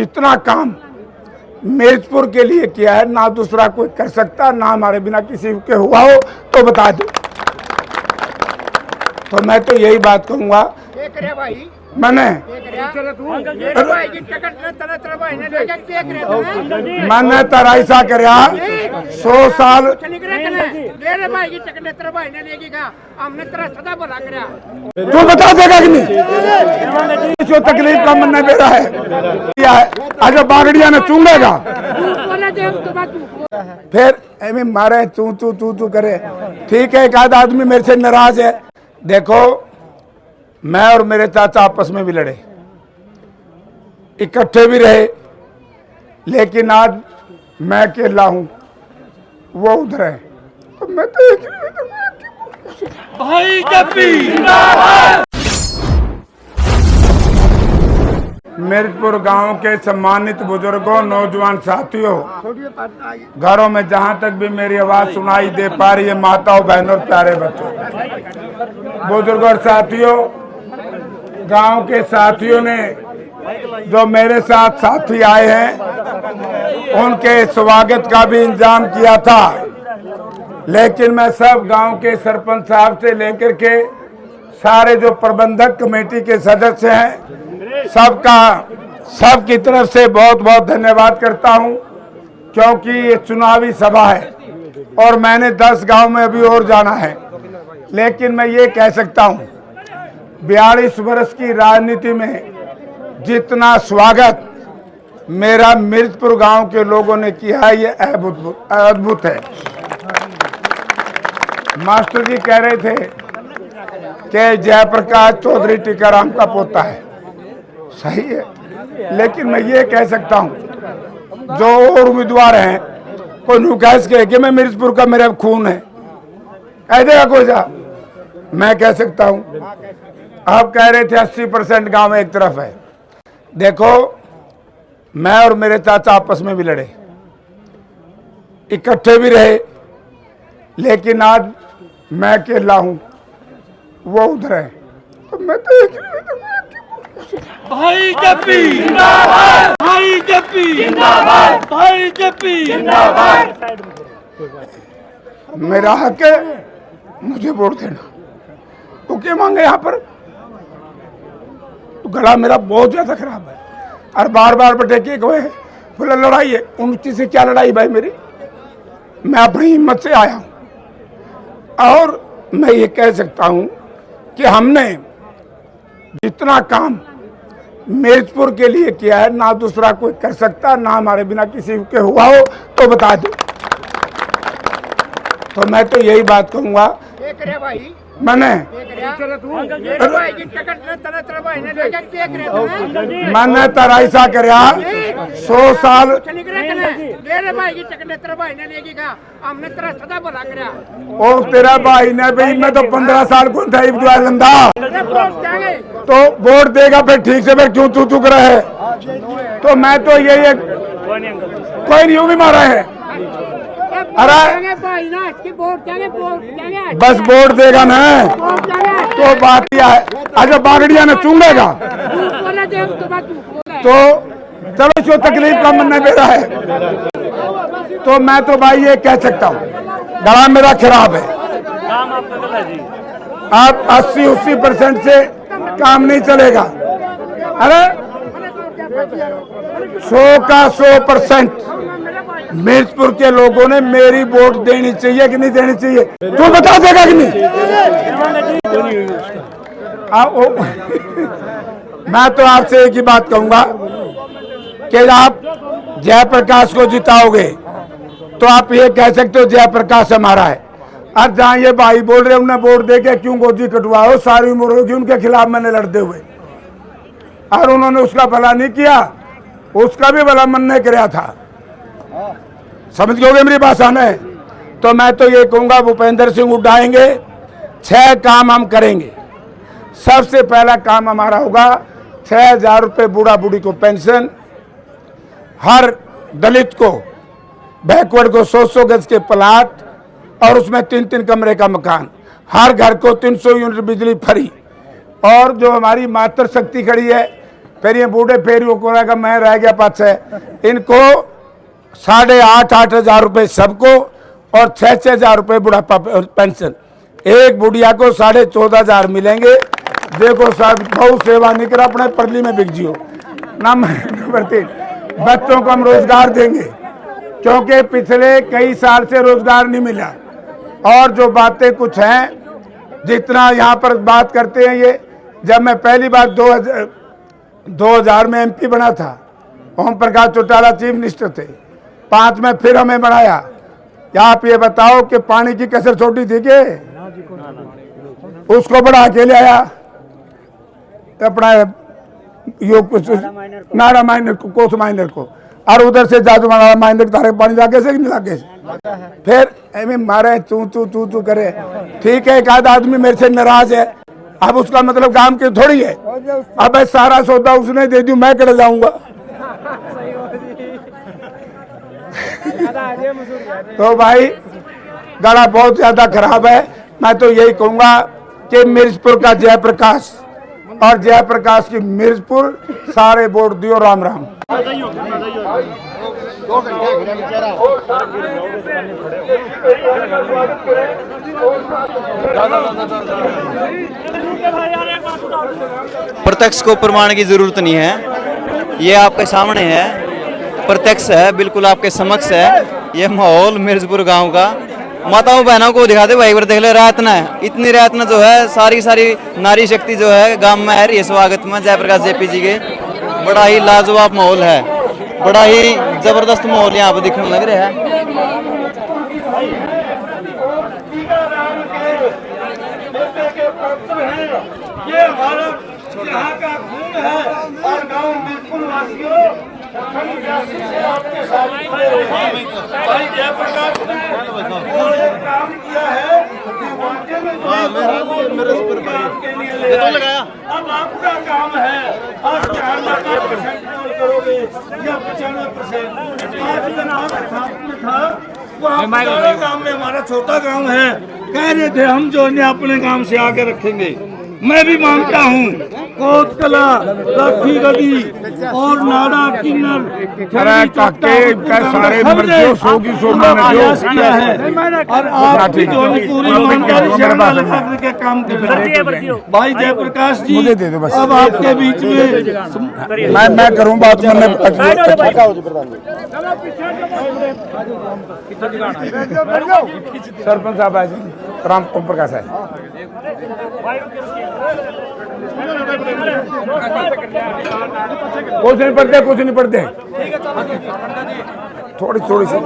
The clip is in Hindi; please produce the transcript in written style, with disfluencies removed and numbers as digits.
इतना काम मिर्चपुर के लिए किया है ना दूसरा कोई कर सकता, ना हमारे बिना किसी के हुआ हो तो बता दो। तो मैं तो यही बात कहूंगा, मैंने तरह ऐसा कर 100 साल तू बता देगा कि नहीं? जो तकलीफ का मन मेरा है अच्छा बागड़िया ने चूमेगा फिर मारे तू करे। ठीक है, एक आध आदमी मेरे से नाराज है। देखो, मैं और मेरे चाचा आपस में भी लड़े, इकट्ठे भी रहे, लेकिन आज मैं अकेला हूं, वो उधर है, तो मैं तो भाई जिंदाबाद। मिर्चपुर गांव के सम्मानित बुजुर्गों, नौजवान साथियों, घरों में जहां तक भी मेरी आवाज सुनाई दे पा रही है, माताओं, बहनों, प्यारे बच्चों, बुजुर्गों और साथियों, गांव के साथियों ने जो मेरे साथ साथी आए हैं उनके स्वागत का भी इंतजाम किया था, लेकिन मैं सब गांव के सरपंच साहब से लेकर के सारे जो प्रबंधक कमेटी के सदस्य हैं सबकी तरफ से बहुत बहुत धन्यवाद करता हूं, क्योंकि ये चुनावी सभा है और मैंने 10 गांव में अभी और जाना है। लेकिन मैं ये कह सकता हूं, 42 वर्ष की राजनीति में जितना स्वागत मेरा मिर्चपुर गांव के लोगों ने किया है, ये अद्भुत है। मास्टर जी कह रहे थे कि जयप्रकाश चौधरी टीकाराम का पोता है, सही है, लेकिन मैं ये कह सकता हूं जो और उम्मीदवार हैं, कोई नुकैस कहे कि मैं मिर्चपुर का मेरा खून है, कह देगा कोई सा? मैं कह सकता हूं। आप कह रहे थे 80% गांव एक तरफ है। देखो, मैं और मेरे चाचा आपस में भी लड़े, इकट्ठे भी रहे, लेकिन आज मैं अकेला हूं, वो उधर है, तो मैं तो भाई जिंदाबाद। भाई जिंदाबाद। भाई जिंदाबाद। मेरा हक है मुझे वोट देना। तो क्या मांगे यहाँ पर? तो गला मेरा बहुत ज्यादा खराब है और बार बार बटेके गए बोला लड़ाई है। उनकी से क्या लड़ाई भाई मेरी? मैं अपनी हिम्मत से आया हूं और मैं ये कह सकता हूं कि हमने जितना काम मिर्चपुर के लिए किया है ना दूसरा कोई कर सकता, ना हमारे बिना किसी के हुआ हो तो बता दो। तो मैं तो यही बात कहूंगा, मैंने तरह ऐसा कर 100 साल और तेरा भाई ने भाई, मैं तो 15 साल को था लंदा, तो वोट देगा फिर ठीक से, फिर क्यों तू कर रहे? तो मैं तो यही कोई नहीं भी मारा है, अरे बस वोट देगा ना, तो बात यह है। अच्छा बागड़िया ने चूमेगा तो चलो, जो तकलीफ का मन मेरा है, तो मैं तो भाई ये कह सकता हूँ, गला मेरा खराब है। आप 80% से काम नहीं चलेगा। अरे 100 का 100% मिर्चपुर के लोगों ने मेरी वोट देनी चाहिए कि नहीं देनी चाहिए? तू बता देगा कि नहीं? मैं तो आपसे एक ही बात कहूंगा कि आप जयप्रकाश को जिताओगे तो आप ये कह सकते हो जयप्रकाश हमारा है। अब जहां ये भाई बोल रहे उन्हें वोट दे के क्यों गोदी कटवाओ, सारी उम्र होगी उनके खिलाफ मैंने लड़ते हुए, और उन्होंने उसका भला नहीं किया, उसका भी भला मन नहीं कराया था। समझ गए मेरी भाषा में? तो मैं तो ये कहूंगा, भूपेंद्र सिंह उठाएंगे, 6 काम हम करेंगे। सबसे पहला काम हमारा होगा 6,000 रुपये बूढ़ा बूढ़ी को पेंशन, हर दलित को बैकवर्ड को 100 गज के प्लाट और उसमें 3-3 कमरे का मकान, हर घर को 300 यूनिट बिजली फ्री, और जो हमारी मातृ शक्ति खड़ी है फिर ये बूढ़े फेरियों को रहेगा, मैं रह गया पाछे। इनको 8,500 हजार रुपये सबको और 6,000 रुपये बुढ़ापा पेंशन। एक बुढ़िया को 14,500 मिलेंगे। देखो साहब, बहुत सेवा नहीं करा, अपने परली में बिक जियो। नंबर 3, बच्चों को हम रोजगार देंगे, क्योंकि पिछले कई साल से रोजगार नहीं मिला। और जो बातें कुछ हैं, जितना यहाँ पर बात करते हैं, ये जब मैं पहली बार 2000 में MP बना था, ओम प्रकाश चौटाला चीफ मिनिस्टर थे, 5 में फिर हमें बनाया। आप ये बताओ कि पानी की कसर छोटी थी कि उसको बढ़ा के ले आया अपना यो कुछ नारा माइनर को, कोस माइनर को, और उधर से जादू माइनर तारे पानी लागे से नहीं लागे से। फिर एम मारे तू करे। ठीक है, एक आध आदमी मेरे से नाराज है, अब उसका मतलब काम की थोड़ी है। अब सारा सौदा उसने दे दी, मैं कर जाऊंगा। तो भाई गला बहुत ज्यादा खराब है। मैं तो यही कहूंगा कि मिर्जपुर का जयप्रकाश और जयप्रकाश की मिर्जपुर सारे वोट दियो। राम राम। प्रत्यक्ष को प्रमाण की जरूरत नहीं है, ये आपके सामने है, प्रत्यक्ष है, बिल्कुल आपके समक्ष है। ये माहौल मिर्जपुर गांव का, माताओं बहनों को दिखाते भाई बार देख ले। रायतना है, इतनी रायतना जो है, सारी नारी शक्ति जो है गांव में है। ये स्वागत में जयप्रकाश JP जी के, बड़ा ही लाजवाब माहौल है, बड़ा ही जबरदस्त माहौल यहाँ पे दिखने लग रहा है। ये हमारा यहाँ का खून है और गाँव बिल्कुल वासियों आपके साथ भाई जयप्रकाश ने काम किया है। अब आपका काम है, आप 94% करोगे या 95%। आज जनाब था वो हमारा गाँव में, हमारा छोटा गाँव है, कह रहे थे हम जो है अपने गाँव से आगे रखेंगे। मैं भी मानता हूँ कोतकला, लाठी गदी और नाड़ा किन्नर सारे प्रयास किया है और आपकी जो पूरी ईमानदारी से काम कर रहे हैं। भाई जयप्रकाश जी, अब आपके बीच में मैं करूँ बात। सरपंच साहब आज राम ओम प्रकाश है। कुछ नहीं पढ़ते थोड़ी सी